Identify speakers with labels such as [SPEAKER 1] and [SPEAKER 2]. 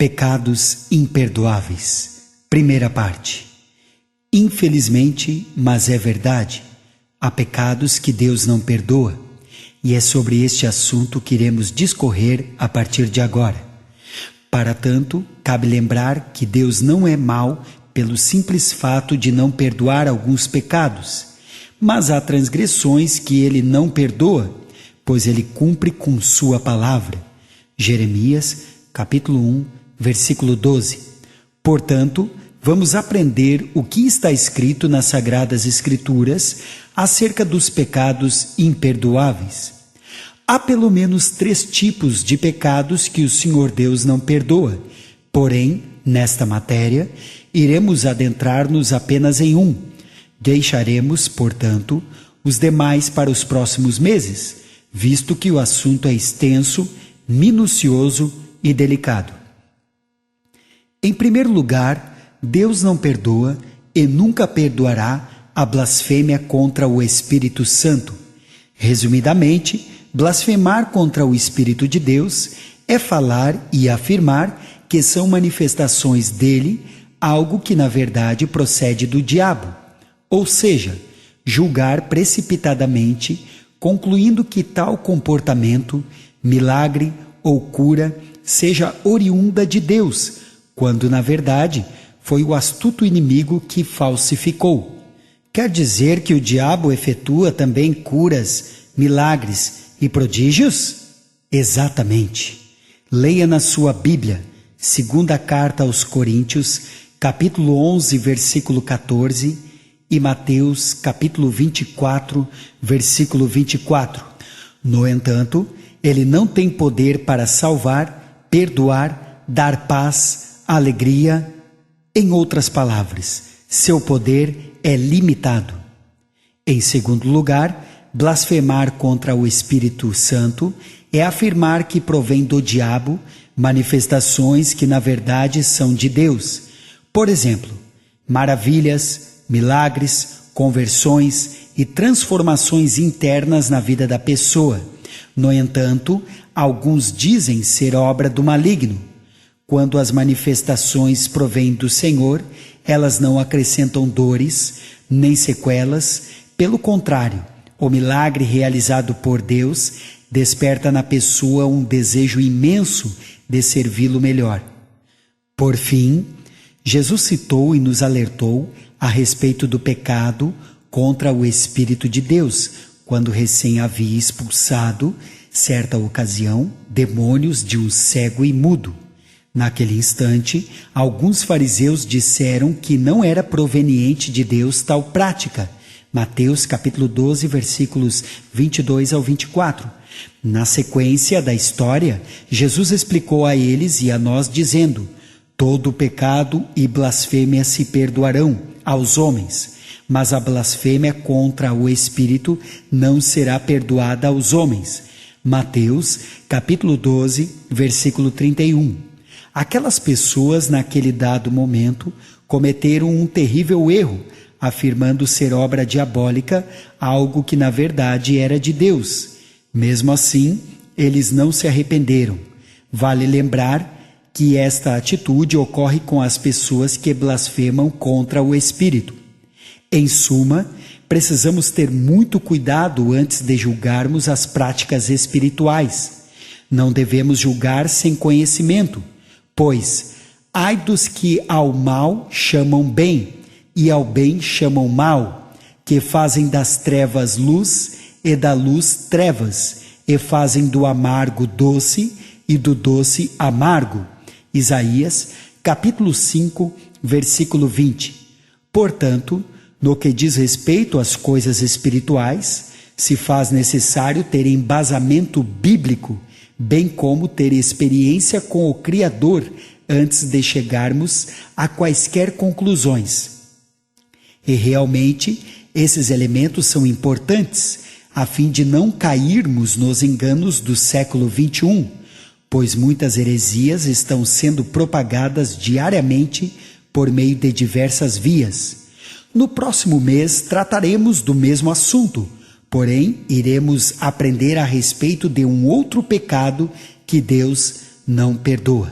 [SPEAKER 1] Pecados imperdoáveis. Primeira parte. Infelizmente, mas é verdade, há pecados que Deus não perdoa, e é sobre este assunto que iremos discorrer a partir de agora. Para tanto, cabe lembrar que Deus não é mau pelo simples fato de não perdoar alguns pecados, mas há transgressões que Ele não perdoa, pois Ele cumpre com sua palavra. Jeremias, capítulo 1, versículo 12. Portanto, vamos aprender o que está escrito nas Sagradas Escrituras acerca dos pecados imperdoáveis. Há pelo menos 3 tipos de pecados que o Senhor Deus não perdoa. Porém, nesta matéria, iremos adentrar-nos apenas em um. Deixaremos, portanto, os demais para os próximos meses, visto que o assunto é extenso, minucioso e delicado. Em primeiro lugar, Deus não perdoa e nunca perdoará a blasfêmia contra o Espírito Santo. Resumidamente, blasfemar contra o Espírito de Deus é falar e afirmar que são manifestações dele, algo que na verdade procede do diabo. Ou seja, julgar precipitadamente, concluindo que tal comportamento, milagre ou cura seja oriunda de Deus, quando na verdade foi o astuto inimigo que falsificou. Quer dizer que o diabo efetua também curas, milagres e prodígios? Exatamente. Leia na sua Bíblia, segunda carta aos Coríntios, capítulo 11, versículo 14, e Mateus, capítulo 24, versículo 24. No entanto, ele não tem poder para salvar, perdoar, dar paz, alegria. Em outras palavras, seu poder é limitado. Em segundo lugar, blasfemar contra o Espírito Santo é afirmar que provém do diabo manifestações que na verdade são de Deus. Por exemplo, maravilhas, milagres, conversões e transformações internas na vida da pessoa. No entanto, alguns dizem ser obra do maligno. Quando as manifestações provêm do Senhor, elas não acrescentam dores, nem sequelas. Pelo contrário, o milagre realizado por Deus desperta na pessoa um desejo imenso de servi-lo melhor. Por fim, Jesus citou e nos alertou a respeito do pecado contra o Espírito de Deus, quando recém havia expulsado, certa ocasião, demônios de um cego e mudo. Naquele instante, alguns fariseus disseram que não era proveniente de Deus tal prática. Mateus capítulo 12, versículos 22 ao 24. Na sequência da história, Jesus explicou a eles e a nós dizendo: todo pecado e blasfêmia se perdoarão aos homens, mas a blasfêmia contra o Espírito não será perdoada aos homens. Mateus capítulo 12, versículo 31. Aquelas pessoas, naquele dado momento, cometeram um terrível erro, afirmando ser obra diabólica, algo que na verdade era de Deus. Mesmo assim, eles não se arrependeram. Vale lembrar que esta atitude ocorre com as pessoas que blasfemam contra o Espírito. Em suma, precisamos ter muito cuidado antes de julgarmos as práticas espirituais. Não devemos julgar sem conhecimento, pois ai dos que ao mal chamam bem e ao bem chamam mal, que fazem das trevas luz e da luz trevas, e fazem do amargo doce e do doce amargo. Isaías, capítulo 5, versículo 20. Portanto, no que diz respeito às coisas espirituais, se faz necessário ter embasamento bíblico, bem como ter experiência com o Criador antes de chegarmos a quaisquer conclusões. E realmente, esses elementos são importantes, a fim de não cairmos nos enganos do século XXI, pois muitas heresias estão sendo propagadas diariamente por meio de diversas vias. No próximo mês trataremos do mesmo assunto, porém iremos aprender a respeito de um outro pecado que Deus não perdoa.